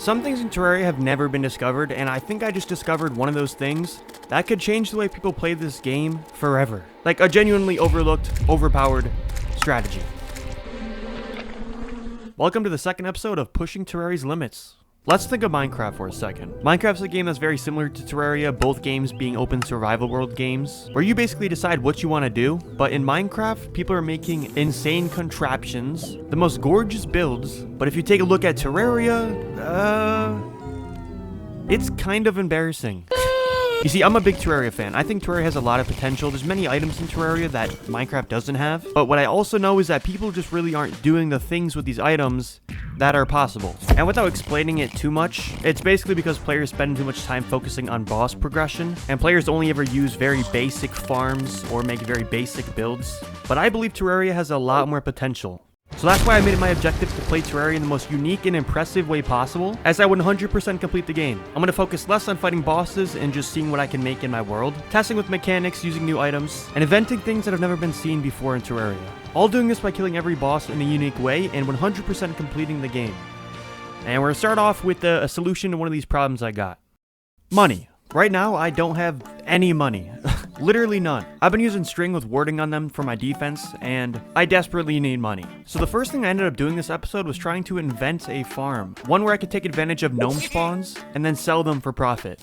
Some things in Terraria have never been discovered, and I think I just discovered one of those things that could change the way people play this game forever. Like a genuinely overlooked, overpowered strategy. Welcome to the second episode of Pushing Terraria's Limits. Let's think of Minecraft for a second. Minecraft's a game that's very similar to Terraria, both games being open survival world games, where you basically decide what you want to do, but in Minecraft, people are making insane contraptions, the most gorgeous builds, but if you take a look at Terraria, it's kind of embarrassing. You see, I'm a big Terraria fan. I think Terraria has a lot of potential. There's many items in Terraria that Minecraft doesn't have, but what I also know is that people just really aren't doing the things with these items that are possible. And without explaining it too much, it's basically because players spend too much time focusing on boss progression, and players only ever use very basic farms or make very basic builds. But I believe Terraria has a lot more potential. So that's why I made it my objective to play Terraria in the most unique and impressive way possible, as I would 100% complete the game. I'm going to focus less on fighting bosses and just seeing what I can make in my world, testing with mechanics, using new items, and inventing things that have never been seen before in Terraria. All doing this by killing every boss in a unique way and 100% completing the game. And we're going to start off with a solution to one of these problems I got. Money. Right now, I don't have any money. Literally none. I've been using string with warding on them for my defense, and I desperately need money. So the first thing I ended up doing this episode was trying to invent a farm. One where I could take advantage of gnome spawns, and then sell them for profit.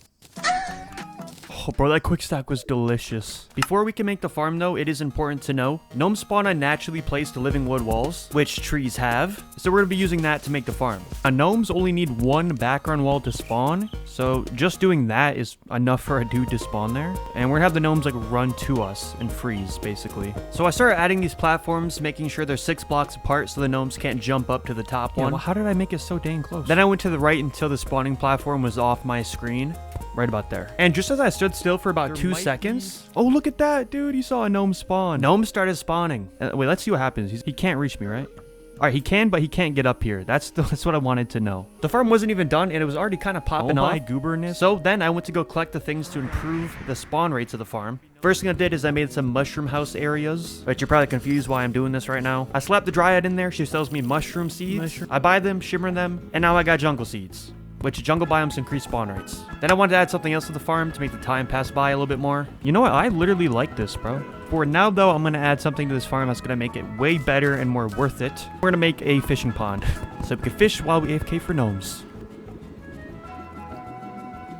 Oh, bro, that quick stack was delicious. Before we can make the farm, though, it is important to know, gnomes spawn on naturally placed living wood walls, which trees have, so we're going to be using that to make the farm. Now, gnomes only need one background wall to spawn, so just doing that is enough for a dude to spawn there. And we're going to have the gnomes, like, run to us and freeze, basically. So I started adding these platforms, making sure they're 6 blocks apart so the gnomes can't jump up to the top one. Well, how did I make it so dang close? Then I went to the right until the spawning platform was off my screen. Right about there. And just as I stood still for about 2 seconds... Oh, look at that, dude. He saw a gnome spawn. Gnome started spawning. Wait, let's see what happens. He can't reach me, right? All right, he can, but he can't get up here. That's what I wanted to know. The farm wasn't even done, and it was already kind of popping off. Oh my gooberness. So then I went to go collect the things to improve the spawn rates of the farm. First thing I did is I made some mushroom house areas, but you're probably confused why I'm doing this right now. I slapped the dryad in there. She sells me mushroom seeds. I buy them, shimmer them, and now I got jungle seeds, which jungle biomes increase spawn rates. Then I wanted to add something else to the farm to make the time pass by a little bit more. You know what? I literally like this, bro. For now, though, I'm going to add something to this farm that's going to make it way better and more worth it. We're going to make a fishing pond, so we can fish while we AFK for gnomes.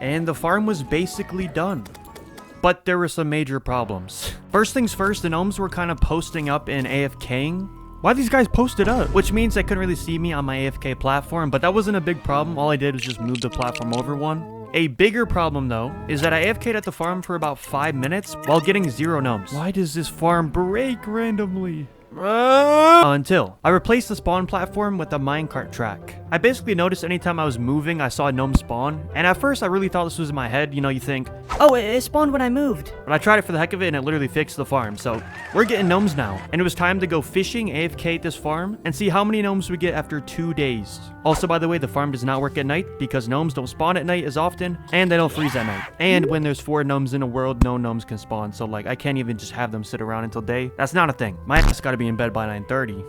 And the farm was basically done. But there were some major problems. First things first, the gnomes were kind of posting up and AFKing. Why these guys posted up? Which means they couldn't really see me on my AFK platform, but that wasn't a big problem. All I did was just move the platform over one. A bigger problem, though, is that I AFK'd at the farm for about 5 minutes while getting 0 gnomes. Why does this farm break randomly? Until I replaced the spawn platform with a minecart track. I basically noticed anytime I was moving, I saw a gnome spawn. And at first, I really thought this was in my head. You know, you think, oh, it spawned when I moved. But I tried it for the heck of it, and it literally fixed the farm. So we're getting gnomes now. And it was time to go fishing AFK at this farm and see how many gnomes we get after 2 days. Also, by the way, the farm does not work at night because gnomes don't spawn at night as often, and they don't freeze at night. And when there's 4 gnomes in a world, no gnomes can spawn. So, like, I can't even just have them sit around until day. That's not a thing. My ass gotta be in bed by 9:30.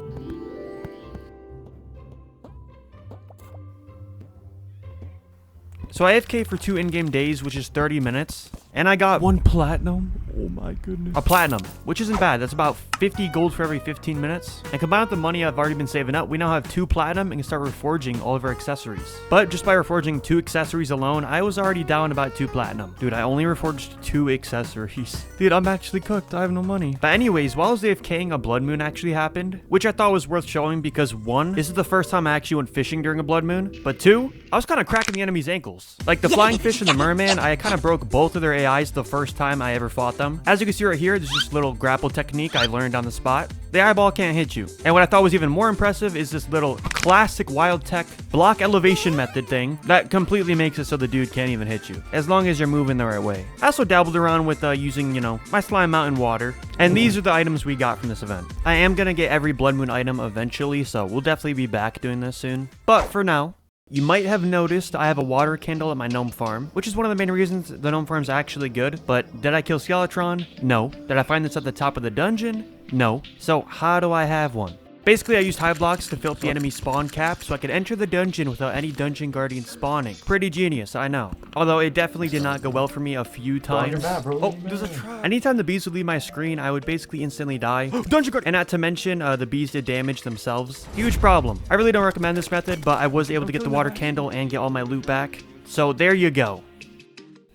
So I AFK for 2 in-game days, which is 30 minutes, and I got 1 platinum. Oh my goodness. A platinum, which isn't bad. That's about 50 gold for every 15 minutes. And combined with the money I've already been saving up, we now have 2 platinum and can start reforging all of our accessories. But just by reforging 2 accessories alone, I was already down about 2 platinum. Dude, I only reforged 2 accessories. Dude, I'm actually cooked. I have no money. But anyways, while I was AFKing, a blood moon actually happened, which I thought was worth showing because 1, this is the first time I actually went fishing during a blood moon. But 2, I was kind of cracking the enemy's ankles. Like the flying fish and the merman, I kind of broke both of their AIs the first time I ever fought them. As you can see right here, there's just a little grapple technique I learned on the spot. The eyeball can't hit you. And what I thought was even more impressive is this little classic wild tech block elevation method thing that completely makes it so the dude can't even hit you, as long as you're moving the right way. I also dabbled around with using, you know, my slime mountain water. And these are the items we got from this event. I am going to get every blood moon item eventually, so we'll definitely be back doing this soon. But for now, you might have noticed I have a water candle at my gnome farm, which is one of the main reasons the gnome farm is actually good. But did I kill Skeletron? No. Did I find this at the top of the dungeon? No. So how do I have one? Basically, I used high blocks to fill up the enemy spawn cap so I could enter the dungeon without any dungeon guardian spawning. Pretty genius, I know. Although it definitely did not go well for me a few times. Oh, there's a trap. Anytime the bees would leave my screen, I would basically instantly die. Dungeon guard! And not to mention, the bees did damage themselves. Huge problem. I really don't recommend this method, but I was able to get the water candle and get all my loot back. So there you go.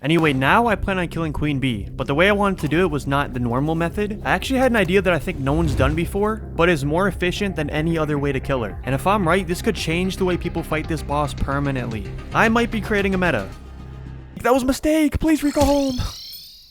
Anyway, now I plan on killing Queen Bee, but the way I wanted to do it was not the normal method. I actually had an idea that I think no one's done before, but is more efficient than any other way to kill her. And if I'm right, this could change the way people fight this boss permanently. I might be creating a meta. That was a mistake! Please recall home!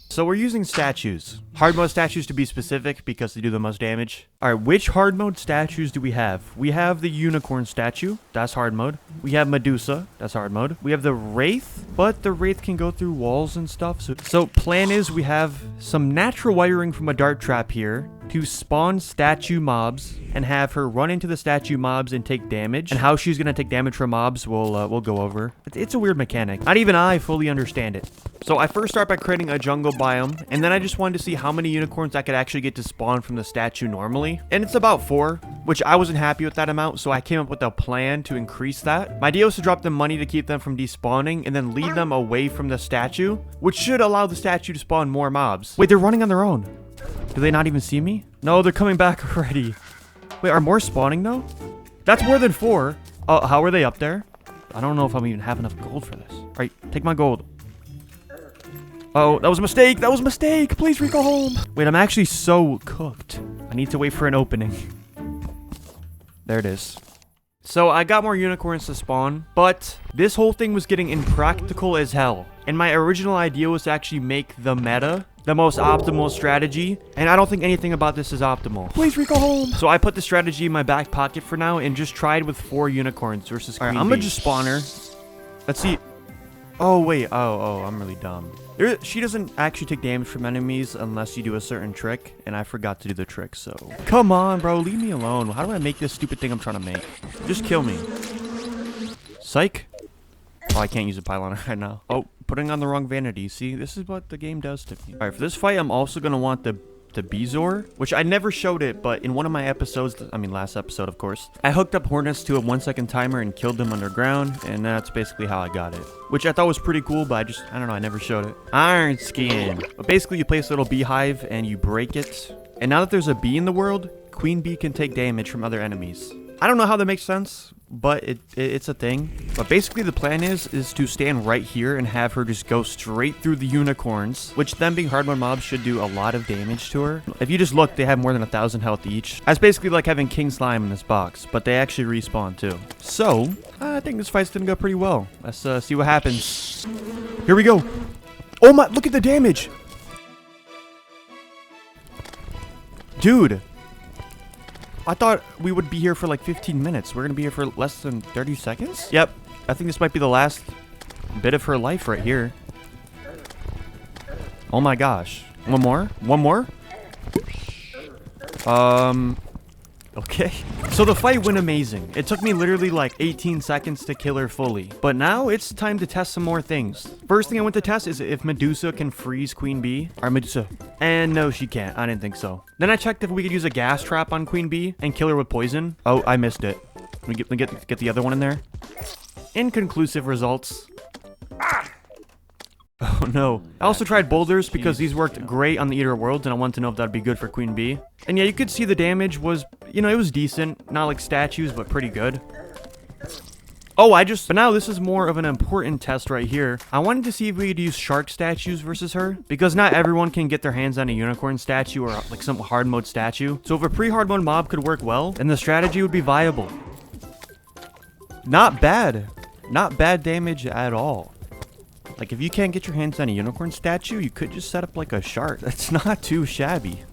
So we're using statues. Hard mode statues to be specific because they do the most damage. Alright, which hard mode statues do we have? We have the unicorn statue. That's hard mode. We have Medusa. That's hard mode. We have the Wraith, but the Wraith can go through walls and stuff. So plan is we have some natural wiring from a dart trap here to spawn statue mobs and have her run into the statue mobs and take damage. And how she's going to take damage from mobs, we'll go over. It's a weird mechanic. Not even I fully understand it. So I first start by creating a jungle biome, and then I just wanted to see how many unicorns I could actually get to spawn from the statue normally. And it's about 4, which I wasn't happy with that amount, so I came up with a plan to increase that. My idea was to drop them money to keep them from despawning, and then lead them away from the statue, which should allow the statue to spawn more mobs. Wait, they're running on their own. Do they not even see me? No, they're coming back already. Wait, are more spawning though? That's more than 4. Oh, how are they up there? I don't know if I'm even have enough gold for this. All right, take my gold. Oh, that was a mistake. That was a mistake. Please recall home. Wait, I'm actually so cooked. I need to wait for an opening. There it is. So I got more unicorns to spawn, but this whole thing was getting impractical as hell. And my original idea was to actually make the meta the most optimal strategy, and I don't think anything about this is optimal. Please recall home. So I put the strategy in my back pocket for now and just tried with 4 unicorns versus Queen Bee. I'm gonna just spawn her. Let's see. Oh wait, oh, I'm really dumb. She doesn't actually take damage from enemies unless you do a certain trick, and I forgot to do the trick, so. Come on, bro, leave me alone. How do I make this stupid thing I'm trying to make? Just kill me. Psych. Oh, I can't use a pylon right now. Oh, putting on the wrong vanity. See, this is what the game does to me. All right, for this fight, I'm also going to want the Bezoar, which I never showed it, but in one of my episodes, I mean last episode, of course, I hooked up Hornets to a 1-second timer and killed them underground, and that's basically how I got it. Which I thought was pretty cool, but I don't know, I never showed it. Iron Skin. But basically, you place a little beehive and you break it. And now that there's a bee in the world, Queen Bee can take damage from other enemies. I don't know how that makes sense, but it's a thing. But basically the plan is to stand right here and have her just go straight through the unicorns, which them being hard mode mobs should do a lot of damage to her. If you just look, they have more than 1,000 health each. That's basically like having King Slime in this box, but they actually respawn too. So I think this fight's gonna go pretty well. Let's see what happens. Here we go. Oh my, look at the damage. Dude. I thought we would be here for like 15 minutes. We're going to be here for less than 30 seconds? Yep. I think this might be the last bit of her life right here. Oh my gosh. One more? One more? Okay. So the fight went amazing. It took me literally like 18 seconds to kill her fully. But now it's time to test some more things. First thing I want to test is if Medusa can freeze Queen Bee. Alright, Medusa. And no, she can't. I didn't think so. Then I checked if we could use a gas trap on Queen Bee and kill her with poison. Oh, I missed it. Let me get the other one in there. Inconclusive results. Oh no. I also tried boulders because these worked great on the Eater Worlds, and I wanted to know if that'd be good for Queen Bee. And yeah, you could see the damage was, you know, it was decent. Not like statues, but pretty good. Oh, but now this is more of an important test right here. I wanted to see if we could use shark statues versus her, because not everyone can get their hands on a unicorn statue or like some hard mode statue. So if a pre-hard mode mob could work well, then the strategy would be viable. Not bad. Not bad damage at all. Like, if you can't get your hands on a unicorn statue, you could just set up like a shark. That's not too shabby.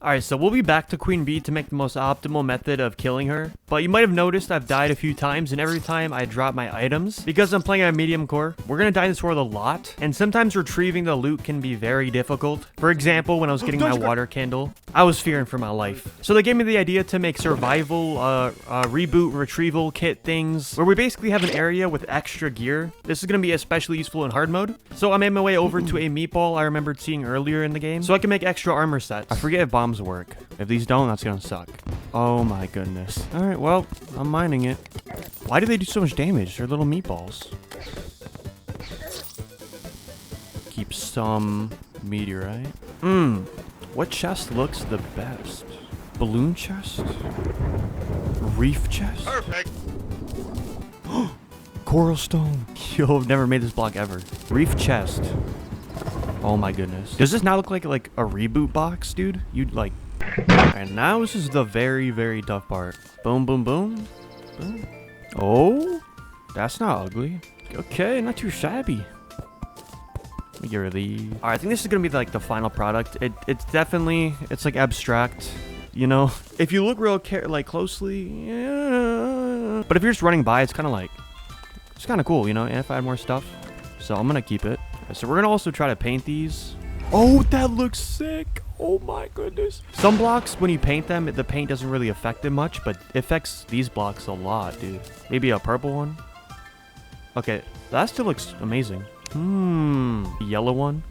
Alright, so we'll be back to Queen Bee to make the most optimal method of killing her. But you might have noticed I've died a few times, and every time I drop my items, because I'm playing on medium core, we're gonna die in this world a lot. And sometimes retrieving the loot can be very difficult. For example, when I was getting my water candle, I was fearing for my life. So they gave me the idea to make survival, reboot, retrieval kit things, where we basically have an area with extra gear. This is gonna be especially useful in hard mode. So I made my way over to a meatball I remembered seeing earlier in the game, so I can make extra armor sets. I forget if bombs bombs work. If these don't, that's gonna suck. Oh my goodness. Alright, well, I'm mining it. Why do they do so much damage? They're little meatballs. Keep some meteorite. What chest looks the best? Balloon chest? Reef chest? Perfect. Coral stone. Yo, I've never made this block ever. Reef chest. Oh my goodness. Does this now look like a reboot box, dude? You'd like... And now this is the very, very tough part. Boom, boom, boom. Boom. Oh, that's not ugly. Okay, not too shabby. Let me get rid of these. All right, I think this is gonna be like the final product. It's definitely, it's like abstract, you know? If you look real closely, yeah. But if you're just running by, it's kind of like, it's kind of cool, you know? And if I had more stuff, so I'm gonna keep it. So we're gonna also try to paint these. Oh, that looks sick. Oh my goodness. Some blocks, when you paint them, the paint doesn't really affect them much, but it affects these blocks a lot, dude. Maybe a purple one. Okay, that still looks amazing. Yellow one.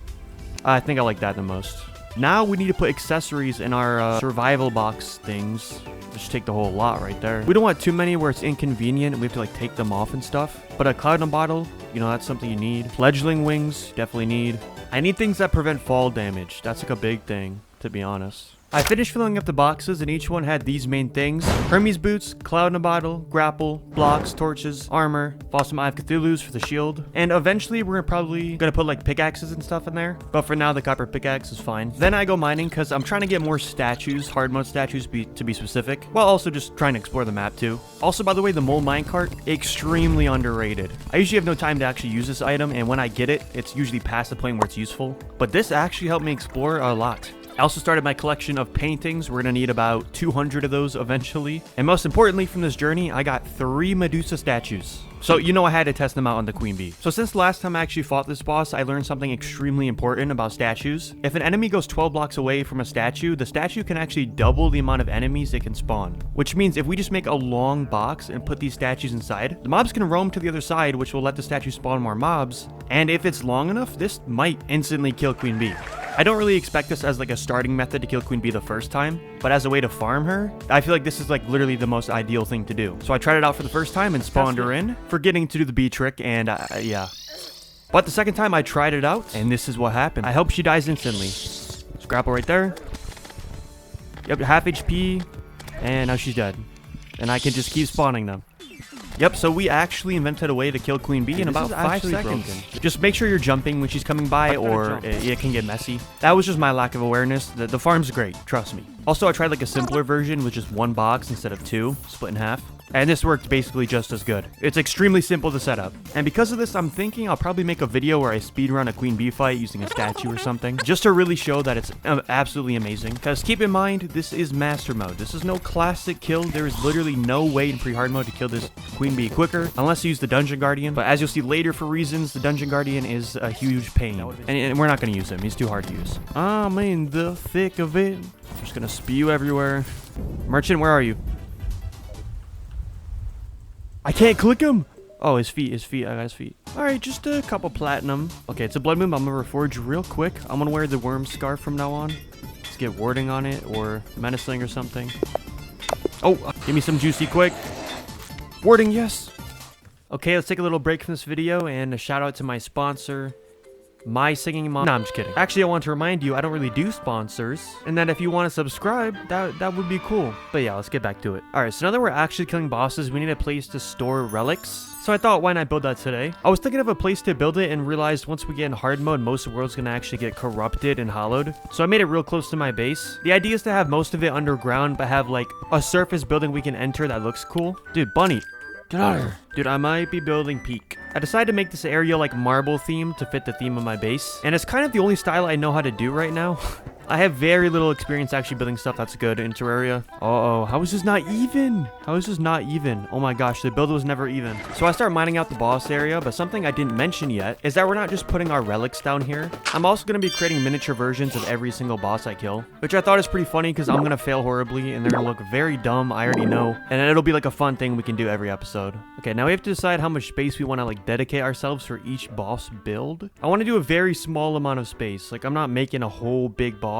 I think I like that the most. Now we need to put accessories in our survival box things. Just take the whole lot right there. We don't want too many where it's inconvenient and we have to like take them off and stuff. But a cloud in a bottle, you know, that's something you need. Fledgling wings, definitely need. I need things that prevent fall damage. That's like a big thing, to be honest. I finished filling up the boxes and each one had these main things. Hermes boots, cloud in a bottle, grapple, blocks, torches, armor, Awesome Eye of Cthulhu's for the shield. And eventually we're probably gonna put like pickaxes and stuff in there. But for now the copper pickaxe is fine. Then I go mining because I'm trying to get more statues, hard mode statues to be specific. While also just trying to explore the map too. Also, by the way, the mole minecart, extremely underrated. I usually have no time to actually use this item, and when I get it, it's usually past the point where it's useful. But this actually helped me explore a lot. I also started my collection of paintings. We're going to need about 200 of those eventually. And most importantly from this journey, I got 3 Medusa statues. So, you know, I had to test them out on the Queen Bee. So since the last time I actually fought this boss, I learned something extremely important about statues. If an enemy goes 12 blocks away from a statue, the statue can actually double the amount of enemies it can spawn. Which means if we just make a long box and put these statues inside, the mobs can roam to the other side, which will let the statue spawn more mobs. And if it's long enough, this might instantly kill Queen Bee. I don't really expect this as like a starting method to kill Queen Bee the first time, but as a way to farm her, I feel like this is like literally the most ideal thing to do. So I tried it out for the first time and spawned her in, forgetting to do the bee trick, and yeah. But the second time I tried it out, and this is what happened. I hope she dies instantly. Let's grapple right there. Yep, half HP, and now she's dead. And I can just keep spawning them. Yep, so we actually invented a way to kill Queen Bee in about 5 seconds. Just make sure you're jumping when she's coming by, or it can get messy. That was just my lack of awareness. The farm's great, trust me. Also, I tried like a simpler version with just 1 box instead of 2, split in half. And this worked basically just as good. It's extremely simple to set up. And because of this, I'm thinking I'll probably make a video where I speedrun a Queen Bee fight using a statue or something, just to really show that it's absolutely amazing. Because keep in mind, this is master mode. This is no classic kill. There is literally no way in pre-hard mode to kill this Queen Bee quicker, unless you use the Dungeon Guardian. But as you'll see later for reasons, the Dungeon Guardian is a huge pain. And we're not going to use him. He's too hard to use. I'm in the thick of it. I'm just going to spew everywhere. Merchant, where are you? I can't click him. Oh, his feet. I got his feet. All right, just a couple platinum. Okay, it's a blood moon. I'm gonna reforge real quick. I'm gonna wear the worm scarf from now on. Let's get warding on it or menacing or something. Oh, give me some juicy quick. Warding, yes. Okay, let's take a little break from this video and a shout out to my sponsor, My Singing Mom. No, I'm just kidding. Actually, I want to remind you, I don't really do sponsors, and that if you want to subscribe, that would be cool. But yeah, let's get back to it. All right, so now that we're actually killing bosses, we need a place to store relics. So I thought, why not build that today? I was thinking of a place to build it and realized once we get in hard mode, most of the world's gonna actually get corrupted and hollowed. So I made it real close to my base. The idea is to have most of it underground, but have like a surface building we can enter that looks cool. Dude, bunny. Get out of here. Dude, I might be building peak. I decided to make this area like marble themed to fit the theme of my base. And it's kind of the only style I know how to do right now. I have very little experience actually building stuff that's good in Terraria. Uh-oh, how is this not even? How is this not even? Oh my gosh, the build was never even. So I start mining out the boss area, but something I didn't mention yet is that we're not just putting our relics down here. I'm also going to be creating miniature versions of every single boss I kill, which I thought is pretty funny because I'm going to fail horribly and they're going to look very dumb, I already know. And it'll be like a fun thing we can do every episode. Okay, now we have to decide how much space we want to like dedicate ourselves for each boss build. I want to do a very small amount of space. Like I'm not making a whole big boss.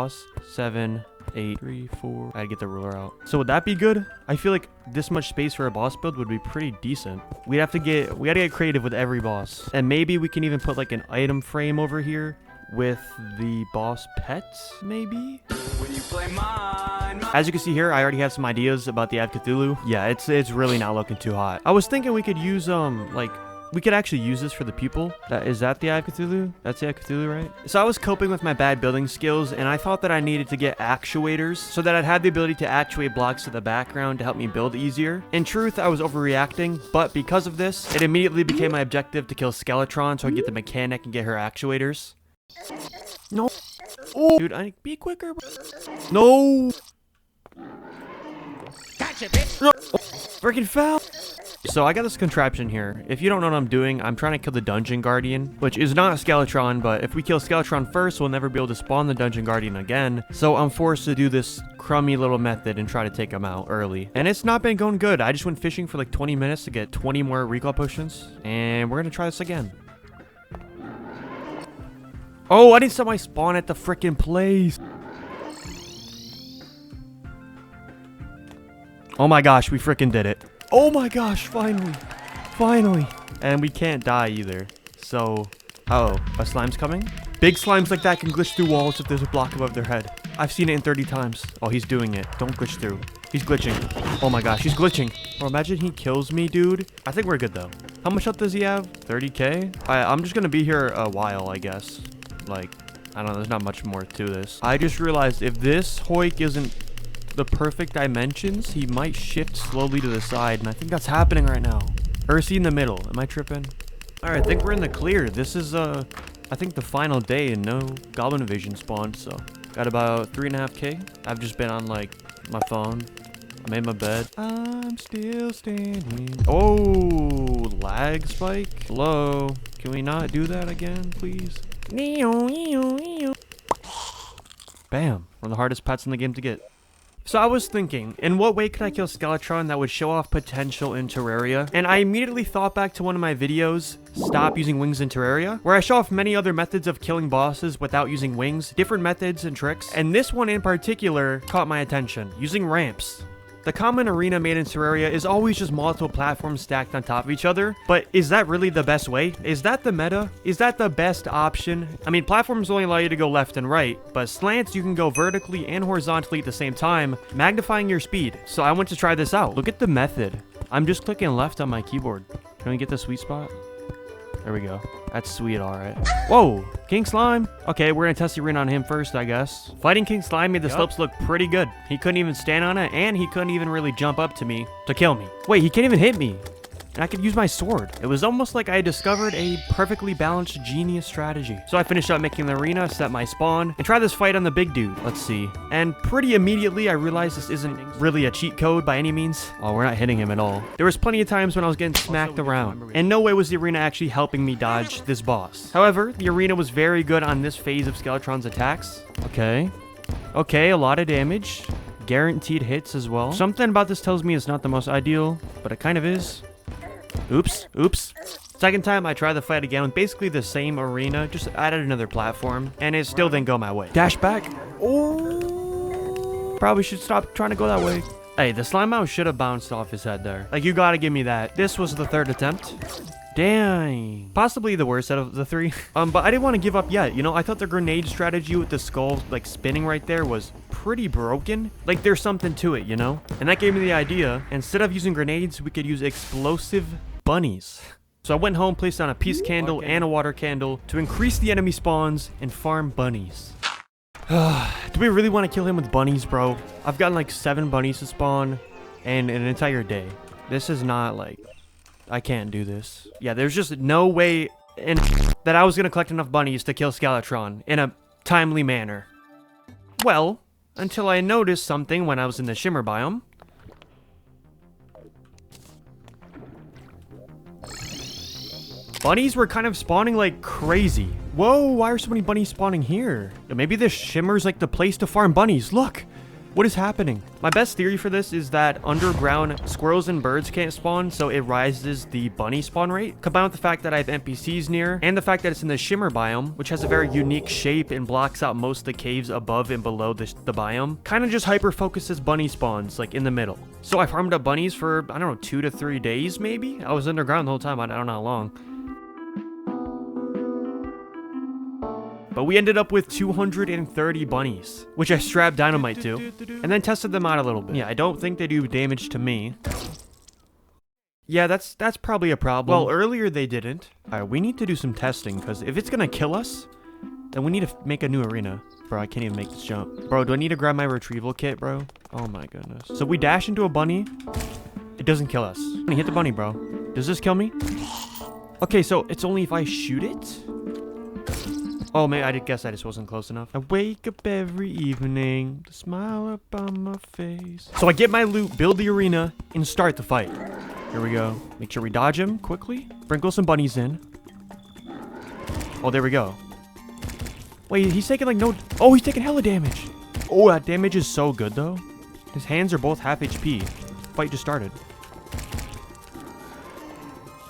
7, 8, 3, 4. I gotta get the ruler out. So would that be good? I feel like this much space for a boss build would be pretty decent. We gotta get creative with every boss. And maybe we can even put like an item frame over here with the boss pets, maybe? When you play mine. As you can see here, I already have some ideas about the Eve Cthulhu. Yeah, it's really not looking too hot. I was thinking we could use, like, we could actually use this for the pupil. Is that the Eve Cthulhu? That's the Eve Cthulhu, right? So I was coping with my bad building skills, and I thought that I needed to get actuators so that I'd have the ability to actuate blocks to the background to help me build easier. In truth, I was overreacting, but because of this, it immediately became my objective to kill Skeletron so I could get the mechanic and get her actuators. No. Oh, dude, I be quicker. No. Gotcha, bitch. No. Freaking fell. So I got this contraption here. If you don't know what I'm doing, I'm trying to kill the Dungeon Guardian, which is not a Skeletron, but if we kill Skeletron first, we'll never be able to spawn the Dungeon Guardian again. So I'm forced to do this crummy little method and try to take him out early. And it's not been going good. I just went fishing for like 20 minutes to get 20 more recall potions, and we're gonna try this again. Oh, I didn't set my spawn at the freaking place. Oh my gosh, we freaking did it. Oh my gosh, finally. Finally. And we can't die either. So, uh-oh, a slime's coming? Big slimes like that can glitch through walls if there's a block above their head. I've seen it in 30 times. Oh, he's doing it. Don't glitch through. He's glitching. Oh my gosh, he's glitching. Oh, imagine he kills me, dude. I think we're good, though. How much health does he have? 30k? I'm just gonna be here a while, I guess. Like, I don't know, there's not much more to this. I just realized if this Hoik isn't the perfect dimensions, he might shift slowly to the side, and I think that's happening right now. Or is he in the middle? Am I tripping? Alright, I think we're in the clear. This is, I think the final day and no Goblin Invasion spawned, so got about 3.5k. I've just been on, like, my phone. I made my bed. I'm still standing. Oh, lag spike. Hello. Can we not do that again, please? Bam. One of the hardest pets in the game to get. So I was thinking, in what way could I kill Skeletron that would show off potential in Terraria? And I immediately thought back to one of my videos, Stop Using Wings in Terraria, where I show off many other methods of killing bosses without using wings, different methods and tricks. And this one in particular caught my attention, using ramps. The common arena made in Terraria is always just multiple platforms stacked on top of each other, but is that really the best way? Is that the meta? Is that the best option? I mean, platforms only allow you to go left and right, but slants you can go vertically and horizontally at the same time, magnifying your speed. So I went to try this out. Look at the method. I'm just clicking left on my keyboard. Can we get the sweet spot? There we go. That's sweet, alright. Whoa! King Slime! Okay, we're gonna test the arena on him first, I guess. Fighting King Slime made the slopes look pretty good. He couldn't even stand on it, and he couldn't even really jump up to me to kill me. Wait, he can't even hit me. And I could use my sword. It was almost like I had discovered a perfectly balanced genius strategy. So I finished up making the arena, set my spawn, and try this fight on the big dude. Let's see. And pretty immediately I realized this isn't really a cheat code by any means. Oh, we're not hitting him at all. There was plenty of times when I was getting smacked around, and no way was the arena actually helping me dodge this boss. However, the arena was very good on this phase of Skeletron's attacks. Okay. Okay, a lot of damage. Guaranteed hits as well. Something about this tells me it's not the most ideal, but it kind of is. Oops, oops. Second time I tried the fight again with basically the same arena, just added another platform, and it still didn't go my way. Dash back. Oh, probably should stop trying to go that way. Hey, the slime mouse should have bounced off his head there. Like, you gotta give me that. This was the third attempt. Dang. Possibly the worst out of the three. But I didn't want to give up yet. You know, I thought the grenade strategy with the skull, like, spinning right there was pretty broken. Like, there's something to it, you know? And that gave me the idea. Instead of using grenades, we could use explosive bunnies. So I went home, placed on a peace candle and a water candle to increase the enemy spawns and farm bunnies. Do we really want to kill him with bunnies, bro? I've gotten like 7 bunnies to spawn in an entire day. This is not like... I can't do this. Yeah, there's just no way that I was going to collect enough bunnies to kill Skeletron in a timely manner. Well, until I noticed something when I was in the Shimmer biome. Bunnies were kind of spawning like crazy. Whoa, why are so many bunnies spawning here? Maybe this Shimmer's like the place to farm bunnies. Look! What is happening? My best theory for this is that underground squirrels and birds can't spawn, so it rises the bunny spawn rate. Combined with the fact that I have NPCs near, and the fact that it's in the shimmer biome, which has a very unique shape and blocks out most of the caves above and below the biome, kind of just hyper focuses bunny spawns, like in the middle. So I farmed up bunnies for, I don't know, 2 to 3 days maybe? I was underground the whole time, I don't know how long. But we ended up with 230 bunnies, which I strapped dynamite to, and then tested them out a little bit. Yeah, I don't think they do damage to me. Yeah, that's probably a problem. Well, earlier they didn't. Alright, we need to do some testing, because if it's gonna kill us, then we need to make a new arena. Bro, I can't even make this jump. Bro, do I need to grab my retrieval kit, bro? Oh my goodness. So we dash into a bunny. It doesn't kill us. Hit the bunny, bro. Does this kill me? Okay, so it's only if I shoot it? Oh, man, I guess I just wasn't close enough. I wake up every evening, the smile up on my face. So I get my loot, build the arena, and start the fight. Here we go. Make sure we dodge him quickly. Sprinkle some bunnies in. Oh, there we go. Wait, he's taking like no... Oh, he's taking hella damage. Oh, that damage is so good, though. His hands are both half HP. Fight just started.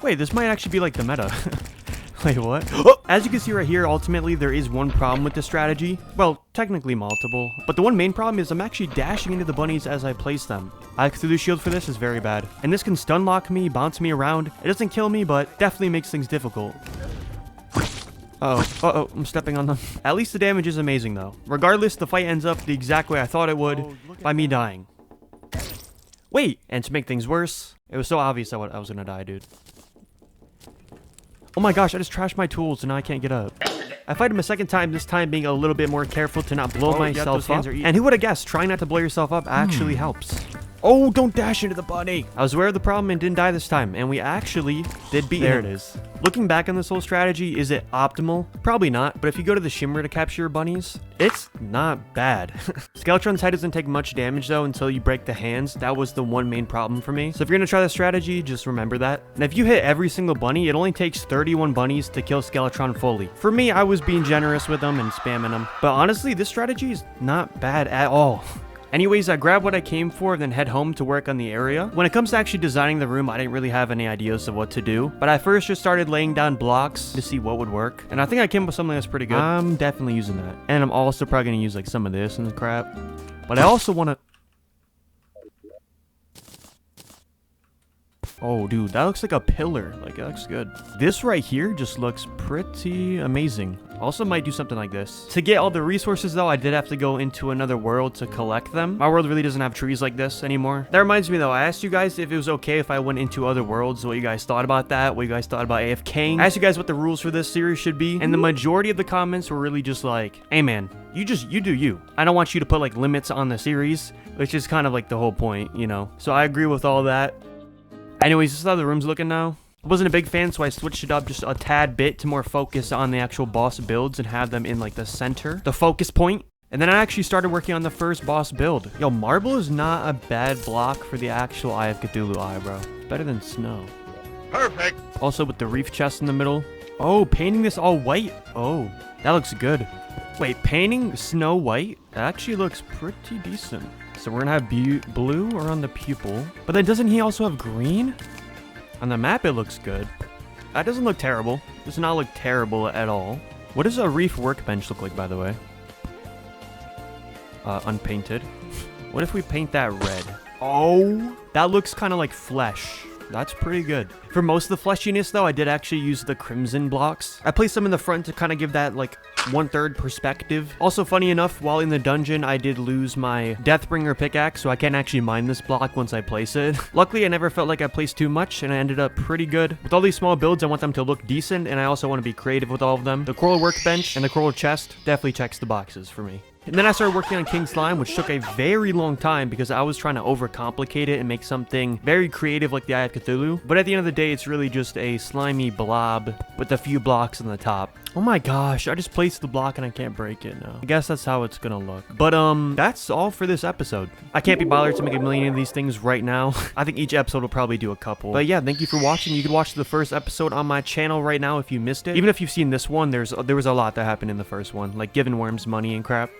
Wait, this might actually be like the meta. Wait, what? Oh! As you can see right here, ultimately, there is one problem with this strategy. Well, technically multiple. But the one main problem is I'm actually dashing into the bunnies as I place them. Cthulhu shield for this is very bad. And this can stun lock me, bounce me around. It doesn't kill me, but definitely makes things difficult. Uh-oh, I'm stepping on them. At least the damage is amazing, though. Regardless, the fight ends up the exact way I thought it would, by me dying. Wait, and to make things worse, it was so obvious I was gonna die, dude. Oh my gosh, I just trashed my tools and now I can't get up. I fight him a second time, this time being a little bit more careful to not blow myself up. And who would have guessed, trying not to blow yourself up actually helps. Oh, don't dash into the bunny. I was aware of the problem and didn't die this time, and we actually did beat him. There it is. Looking back on this whole strategy, is it optimal? Probably not, but if you go to the shimmer to capture your bunnies, it's not bad. Skeletron's head doesn't take much damage though until you break the hands. That was the one main problem for me. So if you're gonna try this strategy, just remember that. And if you hit every single bunny, it only takes 31 bunnies to kill Skeletron fully. For me, I was being generous with them and spamming them. But honestly, this strategy is not bad at all. Anyways, I grab what I came for, then head home to work on the area. When it comes to actually designing the room, I didn't really have any ideas of what to do. But I first just started laying down blocks to see what would work. And I think I came up with something that's pretty good. I'm definitely using that. And I'm also probably going to use like some of this and crap. But I also want to... Oh, dude, that looks like a pillar. Like, that looks good. This right here just looks pretty amazing. Also might do something like this. To get all the resources, though, I did have to go into another world to collect them. My world really doesn't have trees like this anymore. That reminds me, though, I asked you guys if it was okay if I went into other worlds, what you guys thought about that, what you guys thought about AFKing. I asked you guys what the rules for this series should be, and the majority of the comments were really just like, hey, man, you do you. I don't want you to put, like, limits on the series, which is kind of, like, the whole point, you know? So I agree with all that. Anyways, this is how the room's looking now. I wasn't a big fan, so I switched it up just a tad bit to more focus on the actual boss builds and have them in like the center, the focus point. And then I actually started working on the first boss build. Yo, marble is not a bad block for the actual Eye of Cthulhu eye, bro. It's better than snow. Perfect. Also with the reef chest in the middle. Oh, painting this all white. Oh, that looks good. Wait, painting snow white? That actually looks pretty decent. So we're gonna have blue around the pupil. But then doesn't he also have green? On the map, it looks good. That doesn't look terrible. Does not look terrible at all. What does a reef workbench look like, by the way? Unpainted. What if we paint that red? Oh, that looks kind of like flesh. That's pretty good. For most of the fleshiness, though, I did actually use the crimson blocks. I placed them in the front to kind of give that, like, 1/3 perspective. Also, funny enough, while in the dungeon, I did lose my Deathbringer pickaxe, so I can't actually mine this block once I place it. Luckily, I never felt like I placed too much, and I ended up pretty good. With all these small builds, I want them to look decent, and I also want to be creative with all of them. The coral workbench and the coral chest definitely checks the boxes for me. And then I started working on King Slime, which took a very long time because I was trying to overcomplicate it and make something very creative like the Eye of Cthulhu. But at the end of the day, it's really just a slimy blob with a few blocks on the top. Oh my gosh, I just placed the block and I can't break it now. I guess that's how it's gonna look. But that's all for this episode. I can't be bothered to make a million of these things right now. I think each episode will probably do a couple. But yeah, thank you for watching. You can watch the first episode on my channel right now if you missed it. Even if you've seen this one, there was a lot that happened in the first one, like giving worms money and crap.